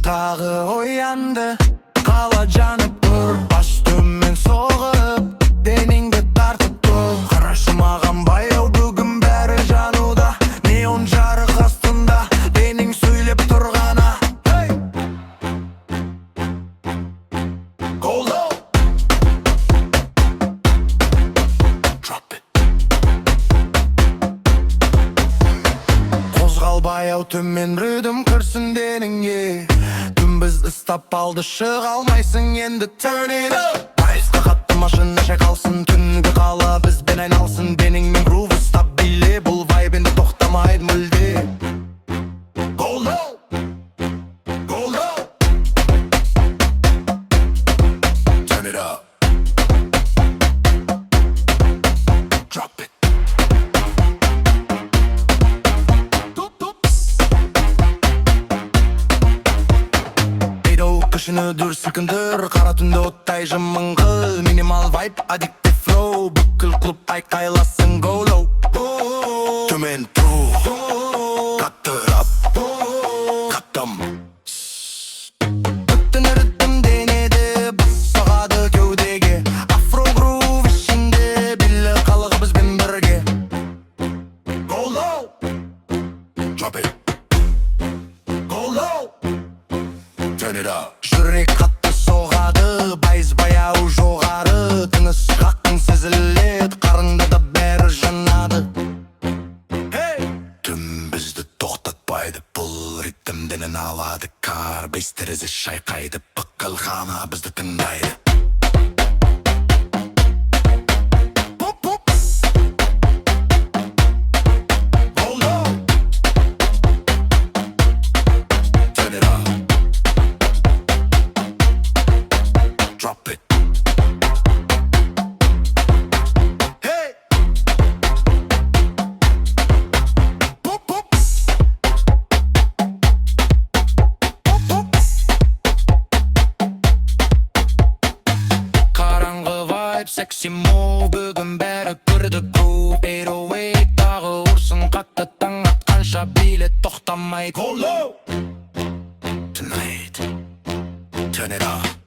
тағы оянды. Қала жанып тұр, бас төмен соғып, денеңді тартып тұр. Қарашы маған баяу, бүгін бәрі жануда. Неон жарық астында, денең сөйлеп тұрғана. Go low. Drop it. Қозғал баяу төмен, ритм кірсін деніңе. Түн бізді ұстап алды, шыға алмайсың енді. Turn it up. Пайызға қатты машина шайқалсын, түнгі қала бізбен айналсын. Деніңмен грув ұстап биле, бұл вайб енді тоқтамайды мүлде. Go low. Go low. Turn it up. Drop it. Күшіні дүр сілкіндір, қара түнді оттай жымыңғыл. Минимал вайп, аддиктив флоу, бүкіл клуб айқайласын. Go low. Төмен тұру, қаттырап, қаттым. Бүттін ритм денеді, бас соғады кеудеге. Афро грув ішінде, білі қалығы бізбен бірге. Go low. Drop it. Go low. Turn it up. Жүрек қатты соғады, байыз баяу жоғары. Тыныс қаққың сезіледі, қарында да бәрі жанады. Түн бізді тоқтатпайды, бұл ритмденен алады. Кар бес терезе шайқайды, пықыл ғана бізді тыңдайды. Drop it. Hey. Boop boop. Қараңғы vibe, sexy move, бүгін бәрі көрді groove. 808 тағы ұрсын қатты, таң атқанша билет тоқтамайды. Go low. Tonight. Turn it up.